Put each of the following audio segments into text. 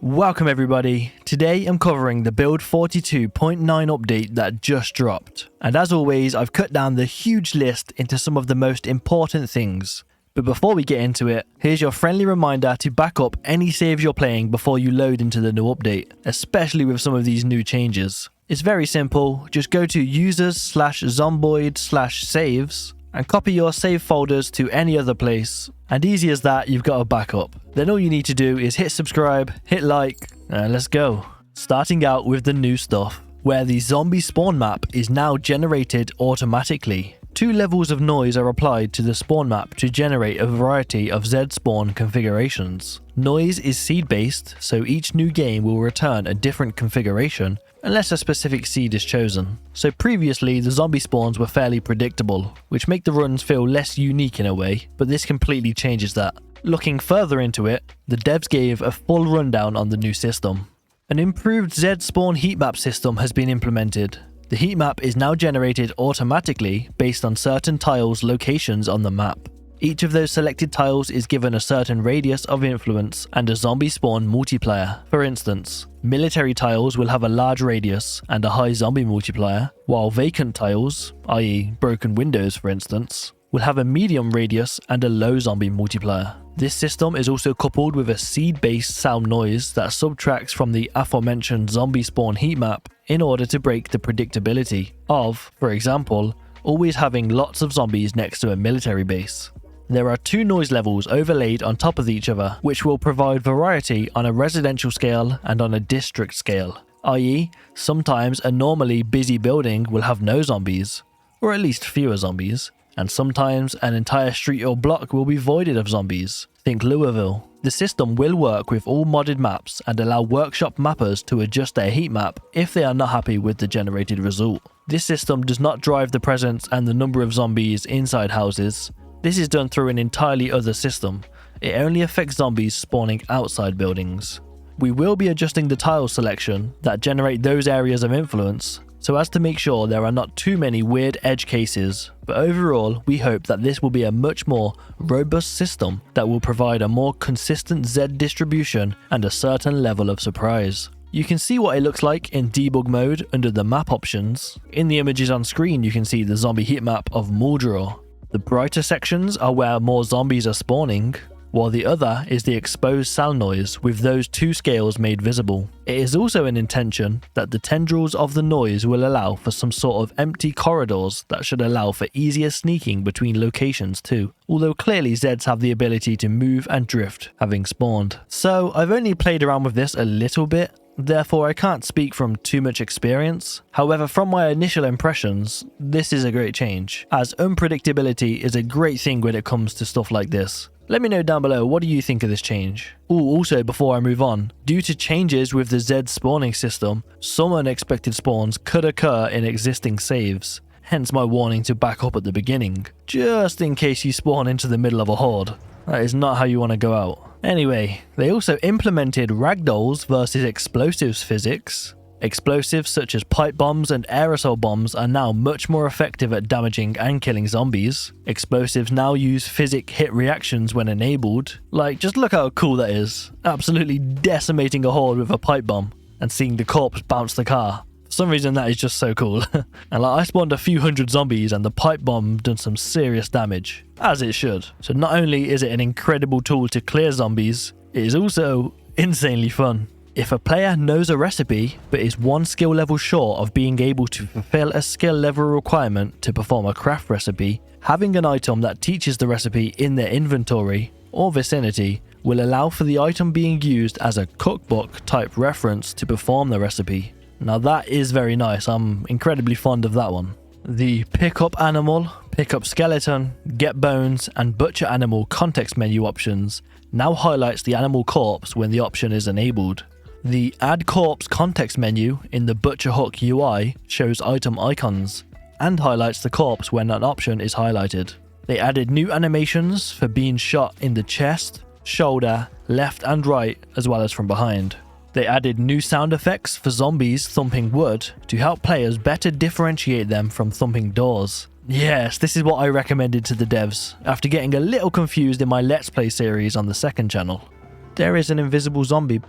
Welcome everybody. Today I'm covering the Build 42.9 update that just dropped. And as always, I've cut down the huge list into some of the most important things. But before we get into it, here's your friendly reminder to back up any saves you're playing before you load into the new update, especially with some of these new changes. It's very simple, just go to users/zomboid/saves and copy your save folders to any other place, and easy as that, you've got a backup. Then all you need to do is hit subscribe, hit like, and let's go. Starting out with the new stuff, where the zombie spawn map is now generated automatically. 2 levels of noise are applied to the spawn map to generate a variety of Z spawn configurations. Noise is seed based, so each new game will return a different configuration unless a specific seed is chosen. So previously the zombie spawns were fairly predictable, which make the runs feel less unique in a way, but this completely changes that. Looking further into it, the devs gave a full rundown on the new system. An improved Z spawn heatmap system has been implemented. The heatmap is now generated automatically based on certain tiles' locations on the map. Each of those selected tiles is given a certain radius of influence and a zombie spawn multiplier. For instance, military tiles will have a large radius and a high zombie multiplier, while vacant tiles, i.e. broken windows for instance, will have a medium radius and a low zombie multiplier. This system is also coupled with a seed-based sound noise that subtracts from the aforementioned zombie spawn heatmap in order to break the predictability of, for example, always having lots of zombies next to a military base. There are 2 noise levels overlaid on top of each other, which will provide variety on a residential scale and on a district scale, i.e. sometimes a normally busy building will have no zombies, or at least fewer zombies, and sometimes an entire street or block will be voided of zombies. Think Louisville. The system will work with all modded maps and allow workshop mappers to adjust their heat map if they are not happy with the generated result. This system does not drive the presence and the number of zombies inside houses. This is done through an entirely other system. It only affects zombies spawning outside buildings. We will be adjusting the tile selection that generate those areas of influence so as to make sure there are not too many weird edge cases, but overall we hope that this will be a much more robust system that will provide a more consistent Z distribution and a certain level of surprise. You can see what it looks like in debug mode under the map options. In the images on screen you can see the zombie heat map of Muldraw. The brighter sections are where more zombies are spawning, while the other is the exposed sound noise with those 2 scales made visible. It is also an intention that the tendrils of the noise will allow for some sort of empty corridors that should allow for easier sneaking between locations too, although clearly Zeds have the ability to move and drift having spawned. So I've only played around with this a little bit, therefore I can't speak from too much experience. However, from my initial impressions, this is a great change, as unpredictability is a great thing when it comes to stuff like this. Let me know down below, what do you think of this change? Also, before I move on, due to changes with the Z spawning system, some unexpected spawns could occur in existing saves, hence my warning to back up at the beginning, just in case you spawn into the middle of a horde. That is not how you want to go out. Anyway, they also implemented ragdolls versus explosives physics. Explosives such as pipe bombs and aerosol bombs are now much more effective at damaging and killing zombies. Explosives now use physic hit reactions when enabled. Like, just look how cool that is. Absolutely decimating a horde with a pipe bomb and seeing the corpse bounce the car. For some reason that is just so cool. And like, I spawned a few hundred zombies and the pipe bomb done some serious damage, as it should. So not only is it an incredible tool to clear zombies, it is also insanely fun. If a player knows a recipe but is 1 skill level short of being able to fulfill a skill level requirement to perform a craft recipe, having an item that teaches the recipe in their inventory or vicinity will allow for the item being used as a cookbook type reference to perform the recipe. Now that is very nice, I'm incredibly fond of that one. The pick up animal, pick up skeleton, get bones and butcher animal context menu options now highlights the animal corpse when the option is enabled. The Add Corpse context menu in the Butcher Hook UI shows item icons and highlights the corpse when an option is highlighted. They added new animations for being shot in the chest, shoulder, left and right, as well as from behind. They added new sound effects for zombies thumping wood to help players better differentiate them from thumping doors. Yes, this is what I recommended to the devs after getting a little confused in my Let's Play series on the second channel. There is an invisible zombie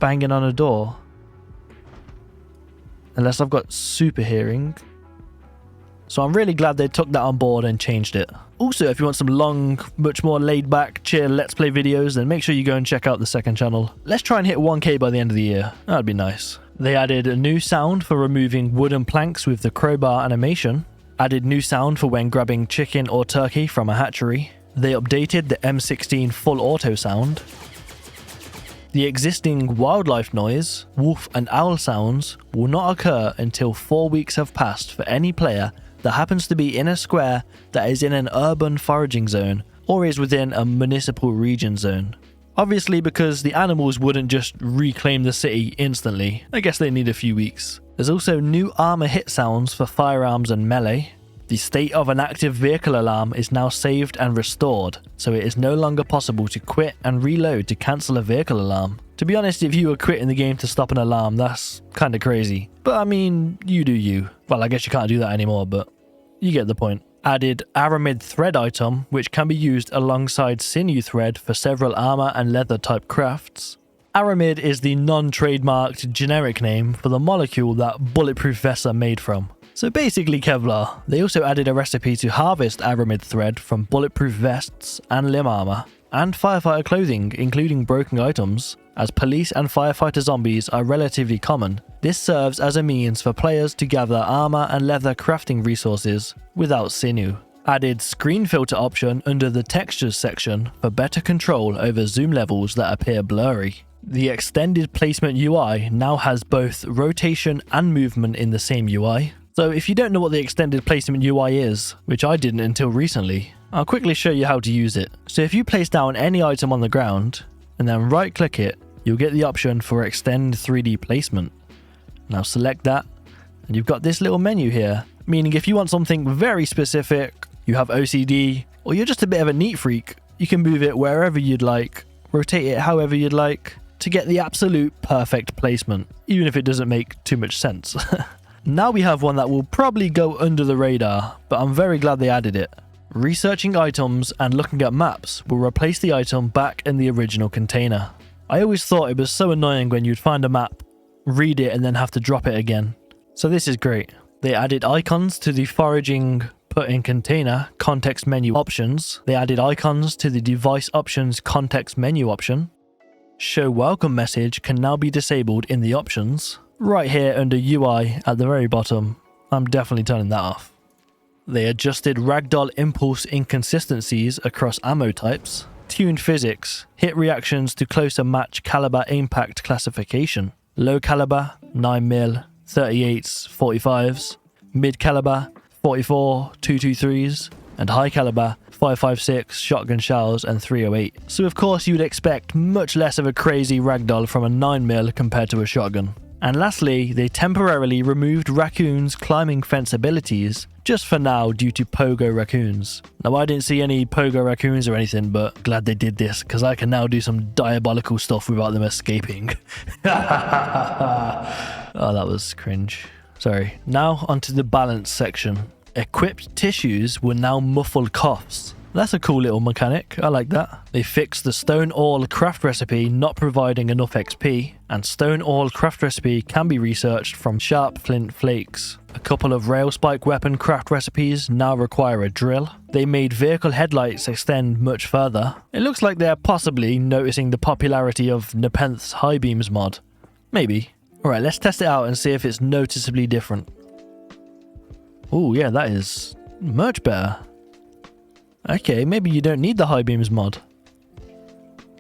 banging on a door. Unless I've got super hearing. So I'm really glad they took that on board and changed it. Also, if you want some long, much more laid back, chill Let's Play videos, then make sure you go and check out the second channel. Let's try and hit 1K by the end of the year. That'd be nice. They added a new sound for removing wooden planks with the crowbar animation. Added new sound for when grabbing chicken or turkey from a hatchery. They updated the M16 full auto sound. The existing wildlife noise, wolf and owl sounds will not occur until 4 weeks have passed for any player that happens to be in a square that is in an urban foraging zone or is within a municipal region zone. Obviously, because the animals wouldn't just reclaim the city instantly, I guess they need a few weeks. There's also new armor hit sounds for firearms and melee. The state of an active vehicle alarm is now saved and restored, so it is no longer possible to quit and reload to cancel a vehicle alarm. To be honest, if you were quitting the game to stop an alarm, that's kinda crazy. But I mean, you do you. Well, I guess you can't do that anymore, but you get the point. Added aramid thread item, which can be used alongside sinew thread for several armor and leather type crafts. Aramid is the non-trademarked generic name for the molecule that bulletproof vests are made from. So basically Kevlar. They also added a recipe to harvest aramid thread from bulletproof vests and limb armor, and firefighter clothing, including broken items. As police and firefighter zombies are relatively common, this serves as a means for players to gather armor and leather crafting resources without sinew. Added screen filter option under the textures section for better control over zoom levels that appear blurry. The extended placement UI now has both rotation and movement in the same UI. So if you don't know what the extended placement UI is, which I didn't until recently, I'll quickly show you how to use it. So if you place down any item on the ground, and then right click it, you'll get the option for extend 3D placement. Now select that, and you've got this little menu here, meaning if you want something very specific, you have OCD, or you're just a bit of a neat freak, you can move it wherever you'd like, rotate it however you'd like, to get the absolute perfect placement, even if it doesn't make too much sense. Now we have one that will probably go under the radar, but I'm very glad they added it. Researching items and looking at maps will replace the item back in the original container. I always thought it was so annoying when you'd find a map, read it and then have to drop it again. So this is great. They added icons to the foraging put in container context menu options. They added icons to the device options context menu option. Show welcome message can now be disabled in the options. Right here under UI at the very bottom, I'm definitely turning that off. They adjusted ragdoll impulse inconsistencies across ammo types, tuned physics, hit reactions to closer match caliber impact classification, low caliber, 9mm, 38s, 45s, mid caliber, 44, 223s, and high caliber, 556, shotgun shells, and 308. So of course you'd expect much less of a crazy ragdoll from a 9mm compared to a shotgun. And lastly, they temporarily removed raccoons' climbing fence abilities, just for now due to pogo raccoons. Now I didn't see any pogo raccoons or anything, but glad they did this, because I can now do some diabolical stuff without them escaping. Oh, that was cringe. Sorry. Now onto the balance section. Equipped tissues will now muffle coughs. That's a cool little mechanic, I like that. They fixed the stone awl craft recipe not providing enough XP, and stone awl craft recipe can be researched from sharp flint flakes. A couple of rail spike weapon craft recipes now require a drill. They made vehicle headlights extend much further. It looks like they're possibly noticing the popularity of Nepenth's high beams mod. Maybe. Alright, let's test it out and see if it's noticeably different. Oh yeah, that is much better. Okay, maybe you don't need the high beams mod.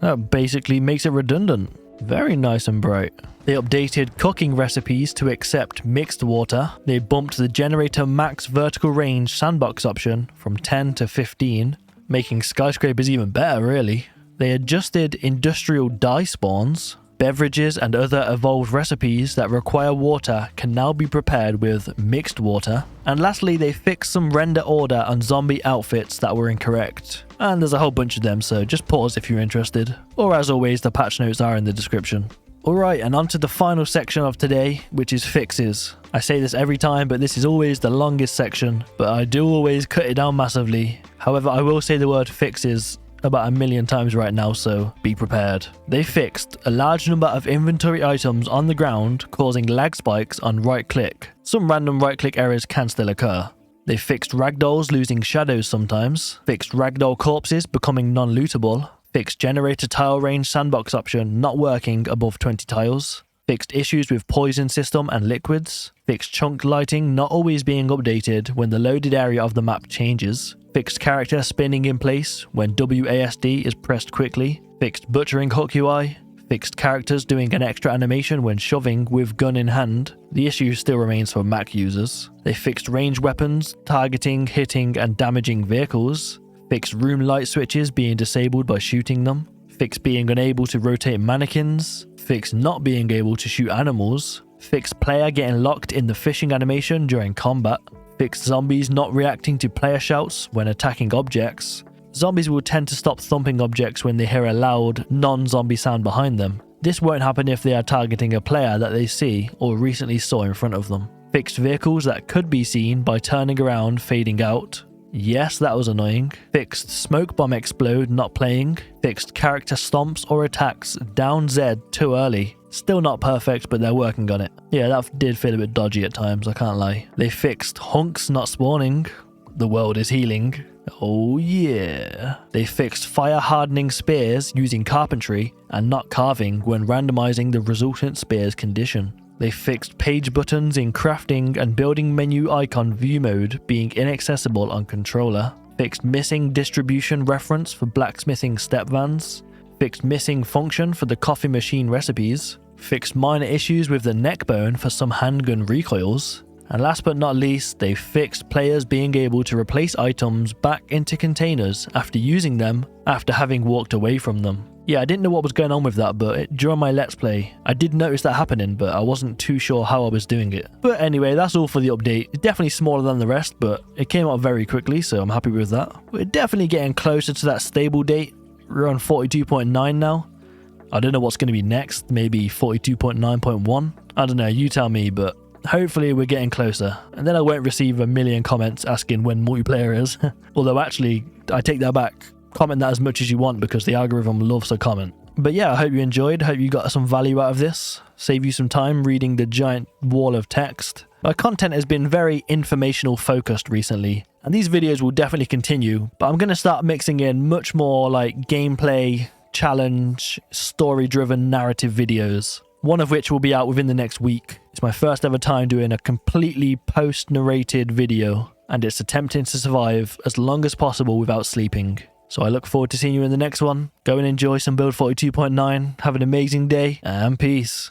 That basically makes it redundant. Very nice and bright. They updated cooking recipes to accept mixed water. They bumped the generator max vertical range sandbox option from 10 to 15, making skyscrapers even better really. They adjusted industrial dye spawns. Beverages and other evolved recipes that require water can now be prepared with mixed water. And lastly, they fixed some render order on zombie outfits that were incorrect. And there's a whole bunch of them, so just pause if you're interested. Or as always, the patch notes are in the description. Alright, and on to the final section of today, which is fixes. I say this every time, but this is always the longest section, but I do always cut it down massively. However, I will say the word fixes about 1,000,000 times right now, so be prepared. They fixed a large number of inventory items on the ground, causing lag spikes on right click. Some random right click errors can still occur. They fixed ragdolls losing shadows sometimes, fixed ragdoll corpses becoming non-lootable, fixed generator tile range sandbox option not working above 20 tiles, fixed issues with poison system and liquids, fixed chunk lighting not always being updated when the loaded area of the map changes, fixed character spinning in place when WASD is pressed quickly, fixed butchering hook UI, fixed characters doing an extra animation when shoving with gun in hand. The issue still remains for Mac users. They fixed range weapons, targeting, hitting and damaging vehicles, fixed room light switches being disabled by shooting them, fixed being unable to rotate mannequins, fixed not being able to shoot animals, fixed player getting locked in the fishing animation during combat, fixed zombies not reacting to player shouts when attacking objects. Zombies will tend to stop thumping objects when they hear a loud, non-zombie sound behind them. This won't happen if they are targeting a player that they see or recently saw in front of them. Fixed vehicles that could be seen by turning around, fading out. Yes, that was annoying. Fixed smoke bomb explode not playing. Fixed character stomps or attacks down Z too early. Still not perfect, but they're working on it. Yeah, that did feel a bit dodgy at times, I can't lie. They fixed hunks not spawning. The world is healing. Oh yeah. They fixed fire hardening spears using carpentry and not carving when randomizing the resultant spear's condition. They fixed page buttons in crafting and building menu icon view mode being inaccessible on controller. Fixed missing distribution reference for blacksmithing step vans. Fixed missing function for the coffee machine recipes. Fixed minor issues with the neck bone for some handgun recoils. And last but not least, they fixed players being able to replace items back into containers after using them after having walked away from them. Yeah, I didn't know what was going on with that, but during my Let's Play, I did notice that happening, but I wasn't too sure how I was doing it. But anyway, that's all for the update. It's definitely smaller than the rest, but it came out very quickly, so I'm happy with that. We're definitely getting closer to that stable date. We're on 42.9 now. I don't know what's going to be next, maybe 42.9.1. I don't know, you tell me, but hopefully we're getting closer. And then I won't receive 1,000,000 comments asking when multiplayer is. Although actually, I take that back. Comment that as much as you want because the algorithm loves a comment. But yeah, I hope you enjoyed. Hope you got some value out of this. Save you some time reading the giant wall of text. My content has been very informational focused recently, and these videos will definitely continue, but I'm going to start mixing in much more like gameplay, challenge, story-driven narrative videos. One of which will be out within the next week. It's my first ever time doing a completely post-narrated video, and it's attempting to survive as long as possible without sleeping. So I look forward to seeing you in the next one. Go and enjoy some Build 42.9. Have an amazing day, and peace.